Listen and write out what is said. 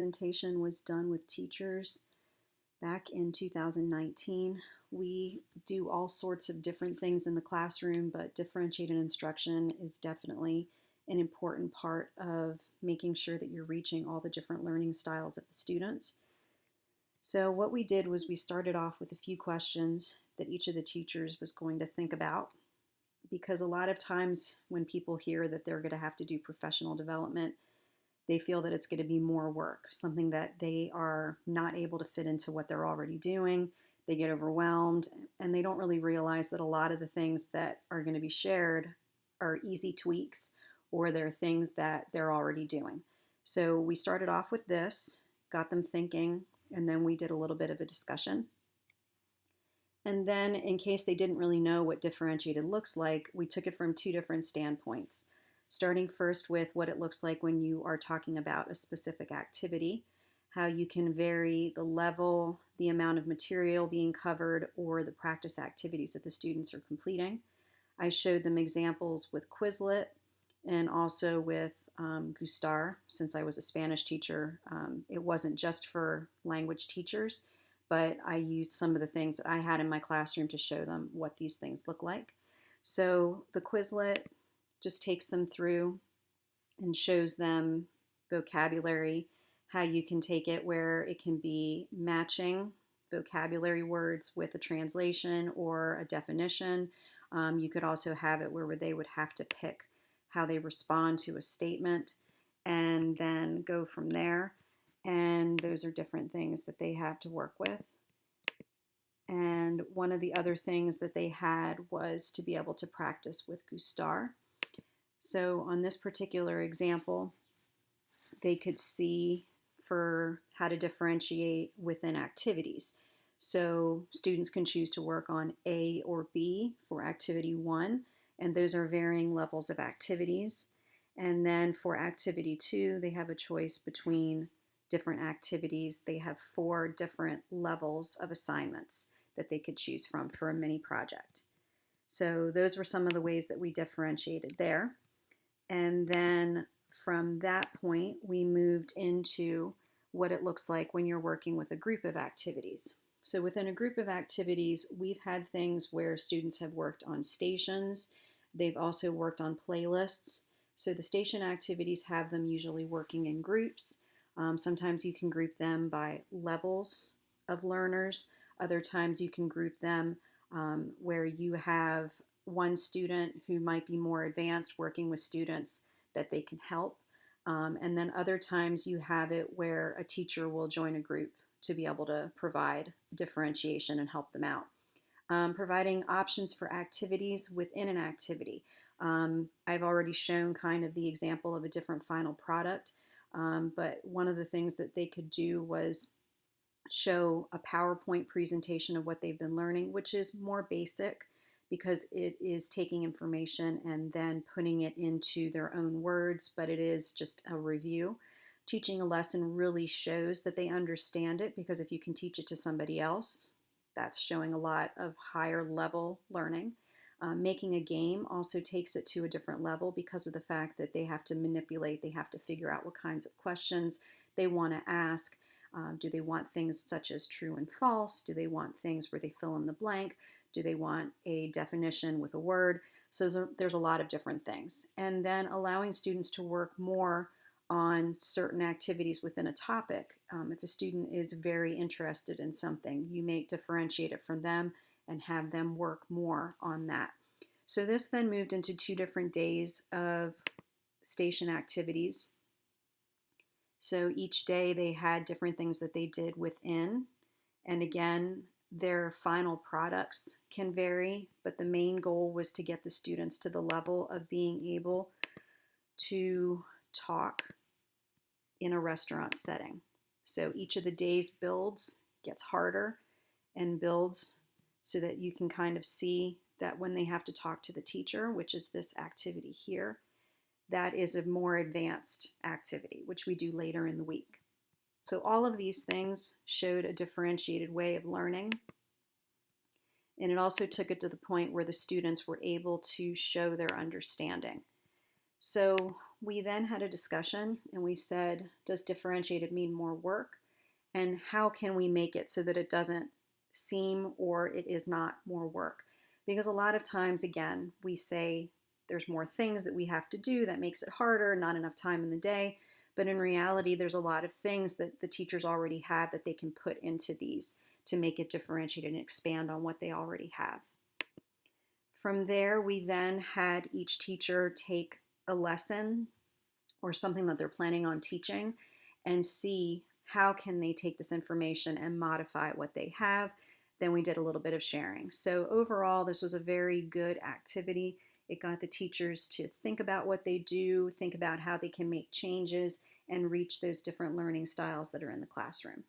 Presentation was done with teachers back in 2019. We do all sorts of different things in the classroom, but differentiated instruction is definitely an important part of making sure that you're reaching all the different learning styles of the students. So what we did was we started off with a few questions that each of the teachers was going to think about, because a lot of times when people hear that they're going to have to do professional development, they feel that it's going to be more work, something that they are not able to fit into what they're already doing. They get overwhelmed and they don't really realize that a lot of the things that are going to be shared are easy tweaks, or they're things that they're already doing. So we started off with this, got them thinking, and then we did a little bit of a discussion. And then, in case they didn't really know what differentiated looks like, we took it from two different standpoints. Starting first with what it looks like when you are talking about a specific activity, how you can vary the level, the amount of material being covered, or the practice activities that the students are completing. I showed them examples with Quizlet and also with Gustar. Since I was a Spanish teacher, it wasn't just for language teachers, but I used some of the things that I had in my classroom to show them what these things look like. So the Quizlet just takes them through and shows them vocabulary, how you can take it where it can be matching vocabulary words with a translation or a definition. You could also have it where they would have to pick how they respond to a statement and then go from there. And those are different things that they have to work with. And one of the other things that they had was to be able to practice with Gustar. So on this particular example, they could see for how to differentiate within activities. So students can choose to work on A or B for activity 1, and those are varying levels of activities. And then for activity 2, they have a choice between different activities. They have 4 different levels of assignments that they could choose from for a mini project. So those were some of the ways that we differentiated there. And then from that point, we moved into what it looks like when you're working with a group of activities. So within a group of activities, we've had things where students have worked on stations. They've also worked on playlists. So the station activities have them usually working in groups. Sometimes you can group them by levels of learners. Other times you can group them where you have one student who might be more advanced working with students that they can help. And then other times you have it where a teacher will join a group to be able to provide differentiation and help them out. Providing options for activities within an activity. I've already shown kind of the example of a different final product, but one of the things that they could do was show a PowerPoint presentation of what they've been learning, which is more basic because it is taking information and then putting it into their own words, but it is just a review. Teaching a lesson really shows that they understand it, because if you can teach it to somebody else, that's showing a lot of higher level learning. Making a game also takes it to a different level because of the fact that they have to manipulate, they have to figure out what kinds of questions they want to ask. Do they want things such as true and false? Do they want things where they fill in the blank? Do they want a definition with a word? So there's a lot of different things. And then allowing students to work more on certain activities within a topic. If a student is very interested in something, you may differentiate it from them and have them work more on that. So this then moved into 2 different days of station activities. So each day they had different things that they did within. And again, their final products can vary, but the main goal was to get the students to the level of being able to talk in a restaurant setting. So each of the days gets harder and builds so that you can kind of see that when they have to talk to the teacher, which is this activity here, that is a more advanced activity, which we do later in the week. So all of these things showed a differentiated way of learning. And it also took it to the point where the students were able to show their understanding. So we then had a discussion and we said, does differentiated mean more work? And how can we make it so that it doesn't seem or it is not more work? Because a lot of times, again, we say there's more things that we have to do that makes it harder, not enough time in the day. But in reality, there's a lot of things that the teachers already have that they can put into these to make it differentiated and expand on what they already have. From there, we then had each teacher take a lesson or something that they're planning on teaching and see how can they take this information and modify what they have. Then we did a little bit of sharing. So overall, this was a very good activity. It got the teachers to think about what they do, think about how they can make changes, and reach those different learning styles that are in the classroom.